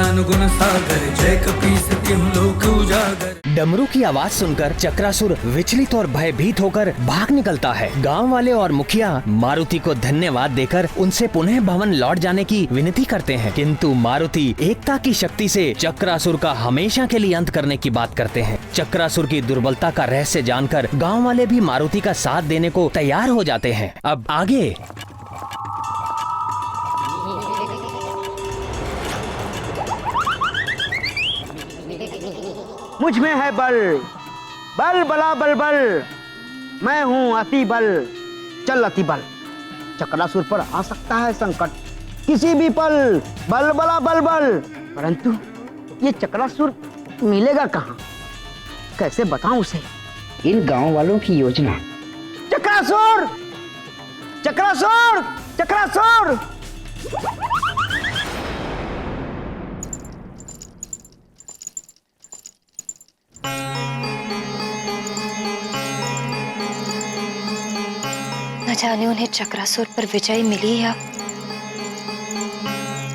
ज्ञान गुण सागर, जय कपीस तिहुँ लोक उजागर। डमरू की आवाज सुनकर चक्रासुर विचलित और भयभीत होकर भाग निकलता है। गांव वाले और मुखिया मारुति को धन्यवाद देकर उनसे पुनः भवन लौट जाने की विनती करते हैं, किंतु मारुति एकता की शक्ति से चक्रासुर का हमेशा के लिए अंत करने की बात करते हैं। चक्रासुर की दुर्बलता का रहस्य जानकर गांव वाले भी मारुति का साथ देने को तैयार हो जाते हैं। अब आगे मुझ में है बल, बल बला बल बल, मैं हूँ अति बल, चल अति बल। चक्रासुर पर आ सकता है संकट किसी भी पल, बल बला बल बल, परंतु ये चक्रासुर मिलेगा कहाँ, कैसे बताऊं उसे इन गांव वालों की योजना। चक्रासुर, चक्रासुर, चक्रासुर। न जाने उन्हें चक्रासुर पर विजय मिली या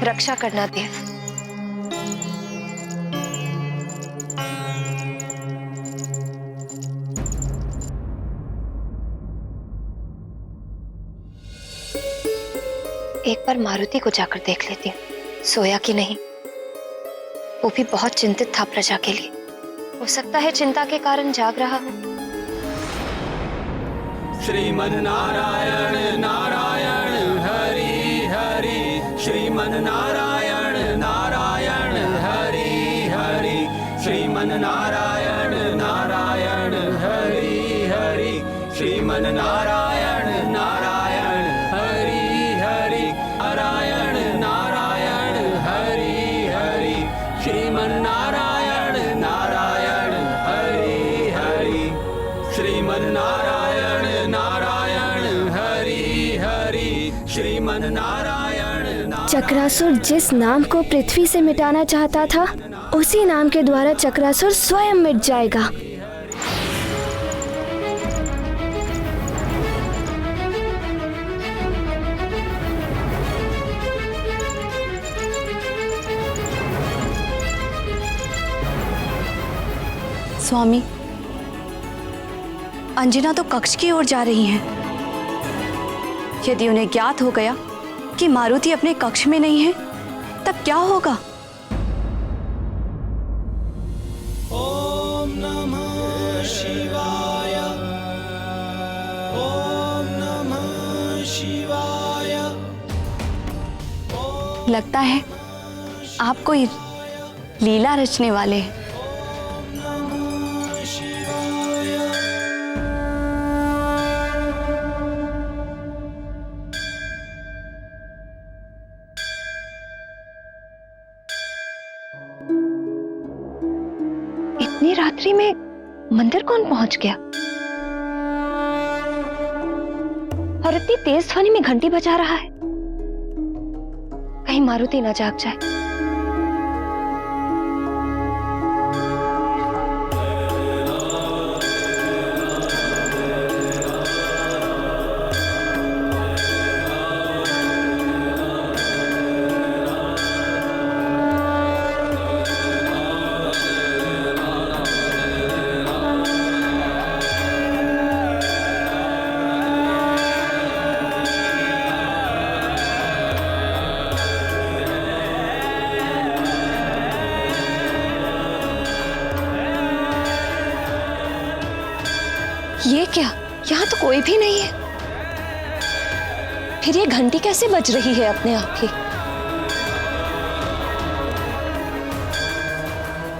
रक्षा करना देव। एक बार मारुति को जाकर देख लेती हूँ, सोया कि नहीं। वो भी बहुत चिंतित था प्रजा के लिए, हो सकता है चिंता के कारण जाग रहा हो। श्रीमन नारायण नारायण हरि हरि, श्रीमन नारायण नारायण हरि हरि, श्रीमन नारायण नारायण हरि हरि, श्रीमन नारायण नारायण हरि हरि, नारायण नारायण हरि हरि, श्रीमन नारायण नारायण हरि हरि, श्रीमन नारायण नारायण हरि हरि, श्रीमन नारायण। चक्रासुर जिस नाम को पृथ्वी से मिटाना चाहता था, उसी नाम के द्वारा चक्रासुर स्वयं मिट जाएगा। स्वामी, अंजना तो कक्ष की ओर जा रही हैं। यदि उन्हें ज्ञात हो गया कि मारुति अपने कक्ष में नहीं है, तब क्या होगा? ओम नमः शिवाय, ओम नमः शिवाय। लगता है आप कोई लीला रचने वाले हैं। इतनी रात्रि में मंदिर कौन पहुंच गया? और इतनी तेज ध्वनि में घंटी बजा रहा है, कहीं मारुति ना जाग जाए। ये क्या? यहाँ तो कोई भी नहीं है। फिर ये घंटी कैसे बज रही है अपने आप ही?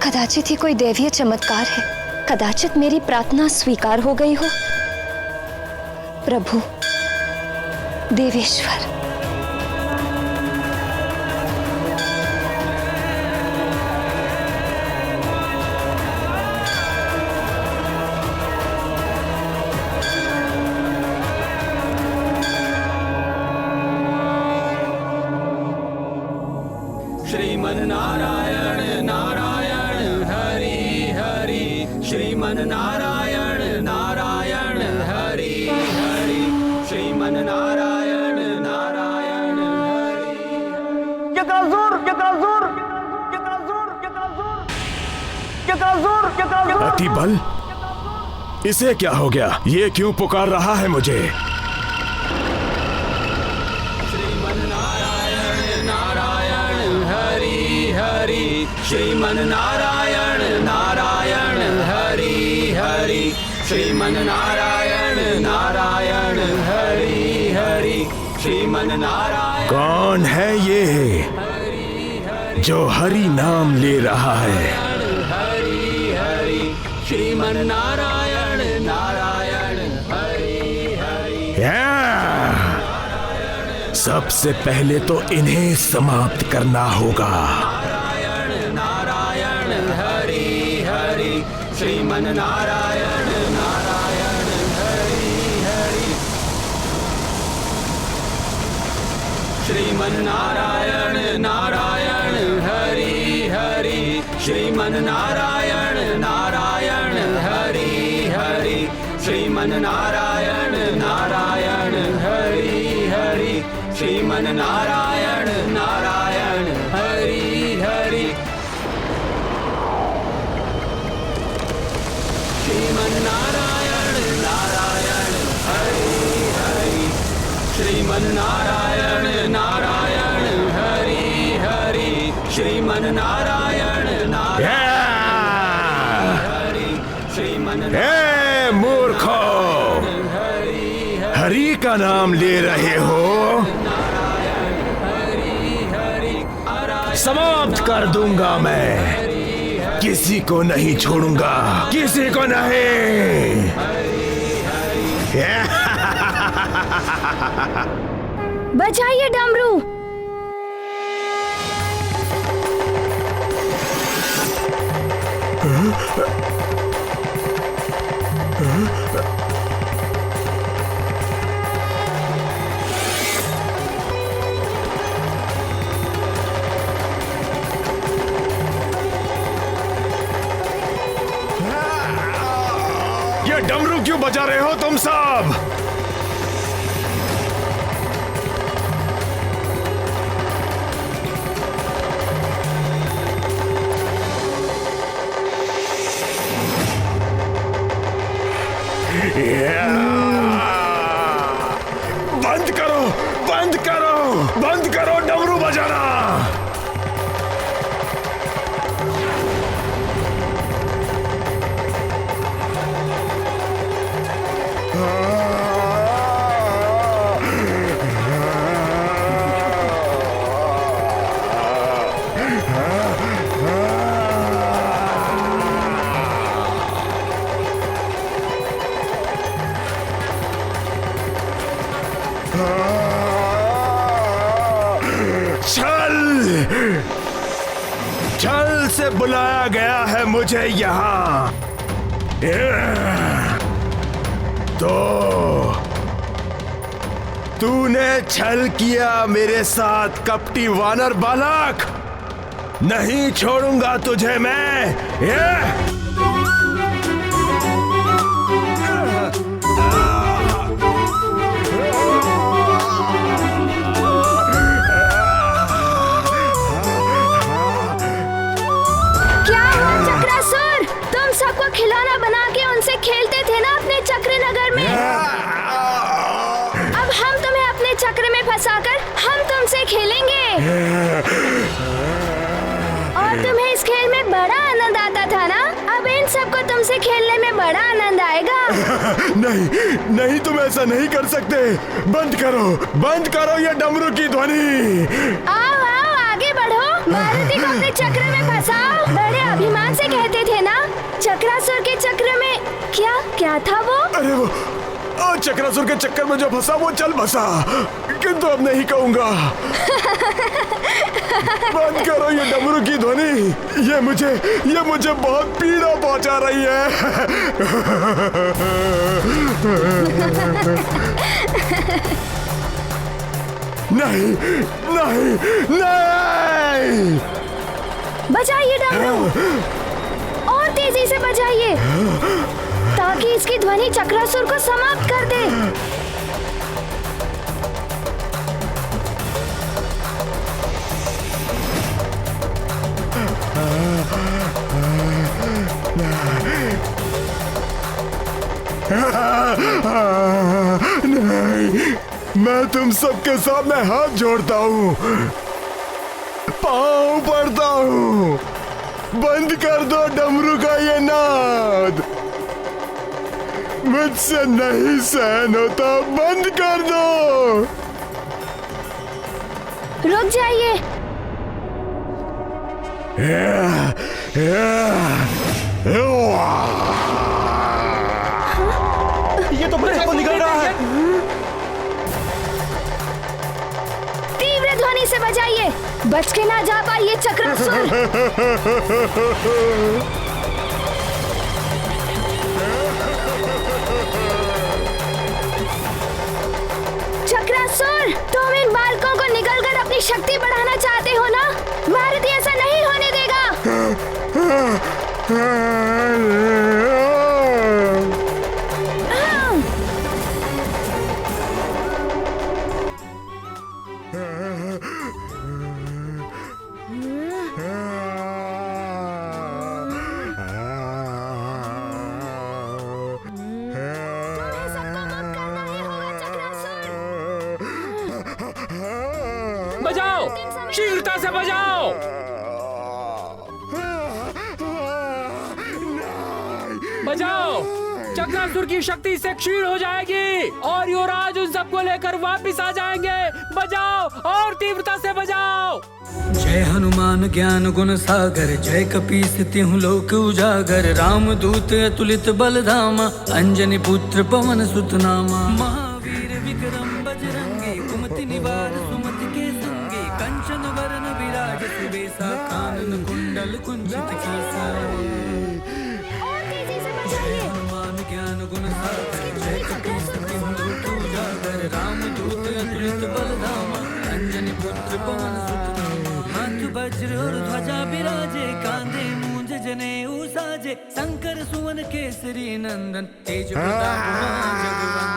कदाचित ही कोई दैवीय चमत्कार है, कदाचित मेरी प्रार्थना स्वीकार हो गई हो। प्रभु देवेश्वर, श्रीमन नारायण नारायण हरि हरि, श्रीमन नारायण नारायण हरि हरि, श्रीमन नारायण नारायण हरि। चक्रासुर, चक्रासुर, चक्रासुर चक्रासुर। अति बल, इसे क्या हो गया? ये क्यों पुकार रहा है मुझे? श्रीमन नारायण नारायण हरि हरि, श्रीमन नारायण नारायण हरि हरि, श्रीमन नारायण। कौन है ये जो हरि नाम ले रहा है? हरि हरि, श्रीमन नारायण नारायण हरि हरि। सबसे पहले तो इन्हें समाप्त करना होगा। श्रीमन नारायण नारायण हरि हरि, श्रीमन नारायण नारायण हरि हरि, श्रीमन नारायण नारायण हरि हरि, श्रीमन नारायण नारायण हरि हरि, श्रीमन नारायण नारायण हरि हरि, श्रीमन नारायण नारायण हरि हरि, श्रीमन नारायण नारायण हरि हरि, श्रीमन नारायण नारायण हरि, श्रीमन हे मूर्खो, हरि का नाम ले रहे हो? समाप्त कर दूंगा मैं, किसी को नहीं छोड़ूंगा, किसी को नहीं। बचाइए डमरू। ये डमरू क्यों बजा रहे हो तुम सब? बंद करो, बंद करो, बंद करो डमरू बजाना। छल से बुलाया गया है मुझे यहाँ। तो तूने छल किया मेरे साथ कपटी वानर बालक, नहीं छोड़ूंगा तुझे मैं। सबको खिलौना बना के उनसे खेलते थे ना अपने चक्र नगर में। अब हम तुम्हें अपने चक्र में फंसाकर हम तुमसे खेलेंगे। और तुम्हें इस खेल में बड़ा आनंद आता था ना, अब इन सबको तुमसे खेलने में बड़ा आनंद आएगा। नहीं नहीं, तुम ऐसा नहीं कर सकते। बंद करो ये डमरू की ध्वनि। आओ आओ आगे बढ़ो, मारुति को अपने चक्र में फंसाओ। बड़े अभिमान से कहते थे ना चक्रासुर के चक्र में क्या था वो? अरे वो चक्रासुर के चक्कर में जो फंसा वो चल बसा, किंतु अब नहीं कहूंगा। बंद करो ये डमरू की ध्वनि, ये मुझे बहुत पीड़ा पहुंचा रही है। नहीं नहीं नहीं, बजाइए डमरू, और तेजी से बजाइए ताकि इसकी ध्वनि चक्रासुर को समाप्त कर दे। नहीं, मैं तुम सबके सामने हाथ जोड़ता हूँ, पाँव पड़ता हूँ, बंद कर दो डमरू का ये नाद। मुझसे नहीं सहन होता, बंद कर दो। रुक जाइए। ये तो बच्चे को निकल रहा है। तीव्र ध्वनि से बजाइए, बच के ना जा पाइए चक्रासुर। चक्रासुर, तुम इन बालकों को निगलकर अपनी शक्ति बढ़ाना चाहते हो ना? मारुति ऐसा नहीं होने देगा। तुम्हें सबको मुक्त करना ही होगा चक्रासुर। बजाओ, शीघ्रता से बजाओ। बजाओ, चक्रासुर की शक्ति से क्षीण हो जाएगी और युवराज उन सबको लेकर वापिस आ जाएंगे। बजाओ और तीव्रता से बजाओ। जय हनुमान ज्ञान गुण सागर, जय कपीस तिहु लोक उजागर, राम दूत अतुलित बल धामा, अंजनी पुत्र पवन सुत नामा। महावीर विक्रम बजरंगी, कुमति निवार सुमति के संगी, कंचन वरण विराज सुबेसा, कानन कुंडल कुंचित केसा। और तेजी से बजाइए। हनुमान ज्ञान गुण सागर, जय कपीस तिहु लोक उजागर, राम दूत अतुलित बल धामा, अंजनी पुत्र पवन सुत नामा। हाथ वज्र और ध्वजा विराजे, कांधे मूंज जनेऊ साजे, शंकर सुवन केसरी नंदन, तेज प्रताप महाजगवंदन।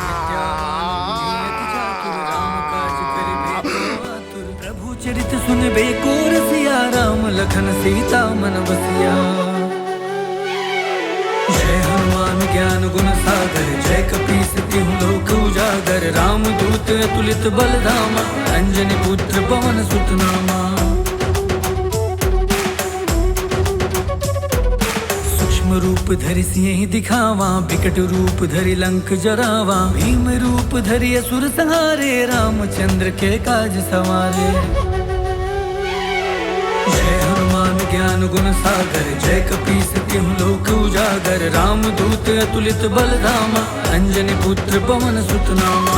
विद्यावान गुणी चातुर, राम काज करिबे को आतुर, प्रभु चरित सुनबे को रसिया, राम लखन सीता मन बसिया। जय हनुमान ज्ञान गुण सागर, जय कपीस तिहु लोक उजागर, राम दूत अतुलित बल धामा, अंजनी पुत्र पवन सुत नामा। सूक्ष्म रूप धरि सिंह दिखावा, विकट रूप धरि लंक जरावा, भीम रूप धरि असुर संहारे, रामचंद्र के काज सवारे। जय हनुमान ज्ञान गुण सागर, जय कपीस तिहु लोक उजागर, राम दूत अतुलित बल धामा, अंजनी पुत्र पवन सुत नामा।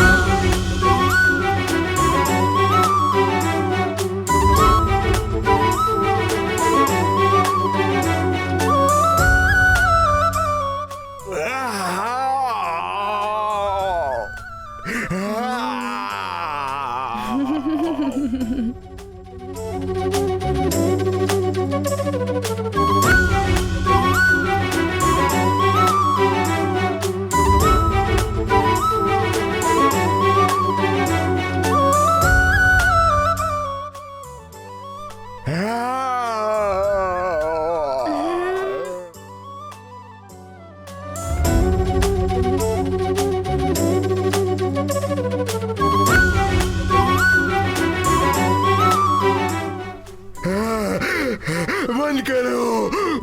बंद करो,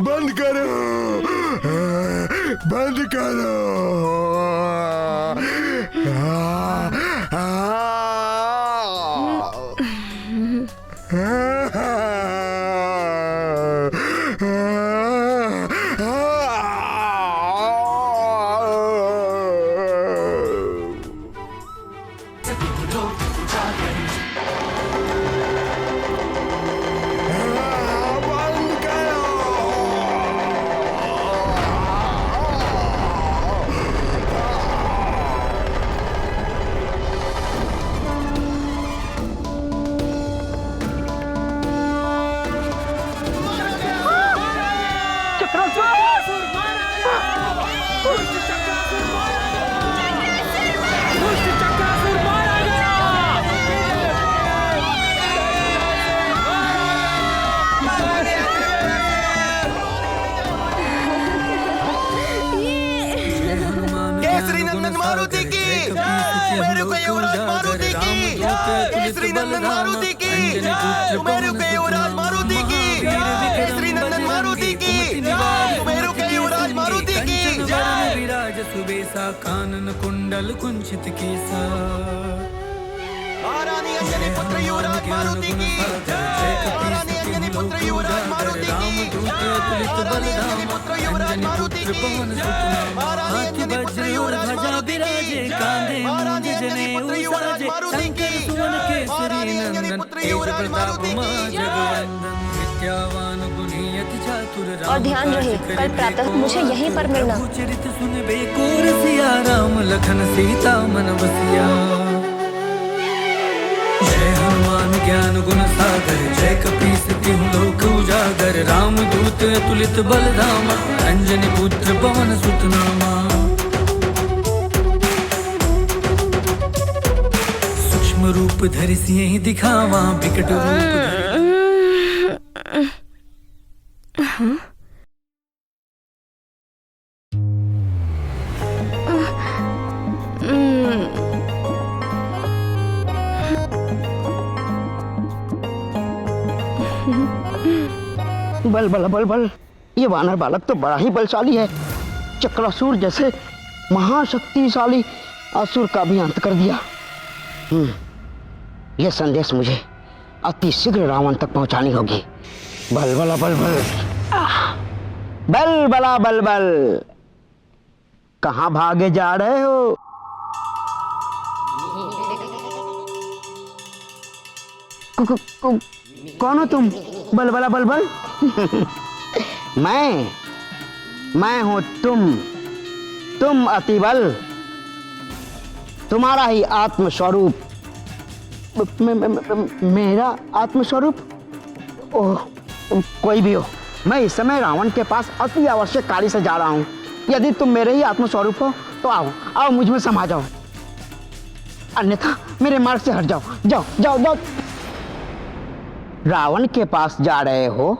बंद करो, बंद करो। पुत्र सुमेरु के युवराज मारुति की केसरी नंदन मारुति की सुमेरु के युवराज मारुति की जय। विराज सुबेसा कानन कुंडल कुंचित केसा महारानी अंजनी पुत्र युवराज मारुति की महारानी अंजनी पुत्र युवराज मारुति की अंजनी पुत्र युवराज मारुति की हाथ वज्र और ध्वजा विराजे कांधे मूंज जने उसाजे शंकर सुवन केसरी नंदन तेज प्रताप मां जगवंदन विद्यावान गुणी अति चातुर और ध्यान रहे कल प्रातः मुझे यहीं पर मिलना। चरित सुन बेकोर सिया राम लखन सीता मन बसिया। जय हनुमान ज्ञान गुण सागर जय कपीस तिहु लोक उजागर राम दूत अतुलित बल धामा अंजनी पुत्र पवन सुत नामा। सूक्ष्म रूप धरि सिंह दिखावा विकट रूप बल बल बल बल, ये वानर बालक तो बड़ा ही बलशाली है। चक्रासुर जैसे महाशक्तिशाली असुर का भी अंत कर दिया। यह संदेश मुझे अति शीघ्र रावण तक पहुंचानी होगी। बल बला बल बल, बल बला बल बल, कहां भागे जा रहे हो? कौन हो तुम? बल बला बल बल। मैं हूं तुम अति बल, तुम्हारा ही आत्मस्वरूप। मेरा आत्मस्वरूप? ओह, कोई भी हो, मैं इस समय रावण के पास अति आवश्यक कार्य से जा रहा हूं। यदि तुम मेरे ही आत्मस्वरूप हो तो आओ मुझ में समा जाओ, अन्यथा मेरे मार्ग से हट जाओ। जाओ जाओ जाओ। रावण के पास जा रहे हो,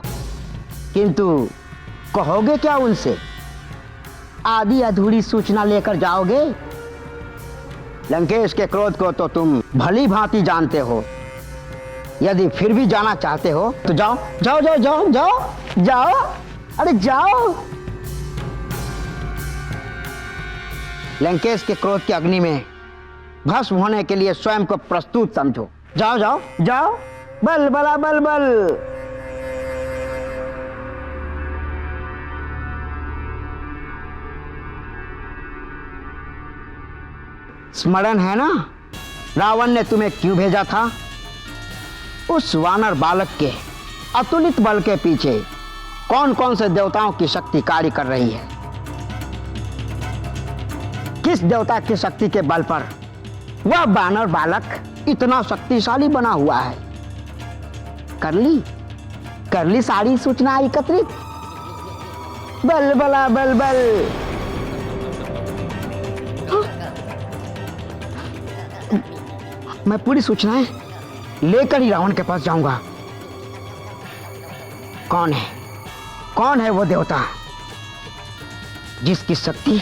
किंतु कहोगे क्या उनसे? आधी अधूरी सूचना लेकर जाओगे? लंकेश के क्रोध को तो तुम भली भांति जानते हो। यदि फिर भी जाना चाहते हो तो जाओ जाओ जाओ जाओ जाओ जाओ, अरे जाओ। लंकेश के क्रोध की अग्नि में भस्म होने के लिए स्वयं को प्रस्तुत समझो। जाओ जाओ जाओ, बल बला बल बल। स्मरण है ना रावण ने तुम्हें क्यों भेजा था? उस वानर बालक के अतुलित बल के पीछे कौन कौन से देवताओं की शक्ति कार्य कर रही है? किस देवता की शक्ति के बल पर वह वानर बालक इतना शक्तिशाली बना हुआ है? कर ली सारी सूचना एकत्रित। बल बला बल बल। मैं पूरी सूचनाएं लेकर ही रावण के पास जाऊंगा। कौन है वो देवता जिसकी शक्ति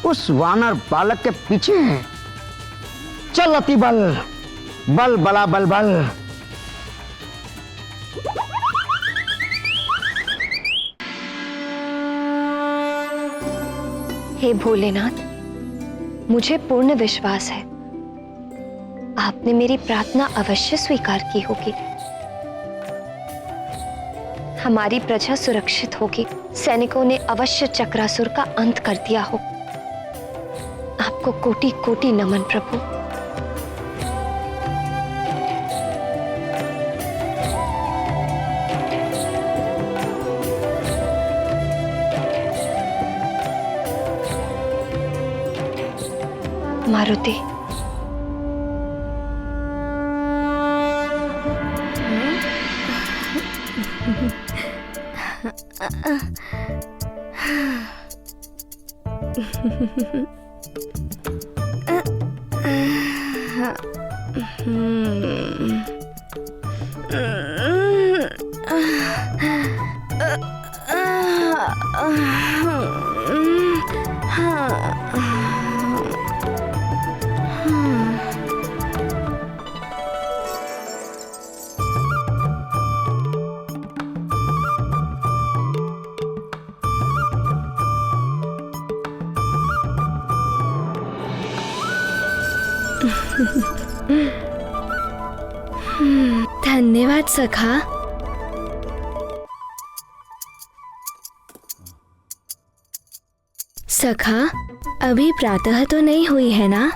उस वानर बालक के पीछे है? चल अति बल, बल बला बल बल। हे भोलेनाथ, मुझे पूर्ण विश्वास है आपने मेरी प्रार्थना अवश्य स्वीकार की होगी। हमारी प्रजा सुरक्षित होगी। सैनिकों ने अवश्य चक्रासुर का अंत कर दिया हो। आपको कोटि कोटि नमन प्रभु। मारुति, धन्यवाद सखा। सखा, अभी प्रातः तो नहीं हुई है ना?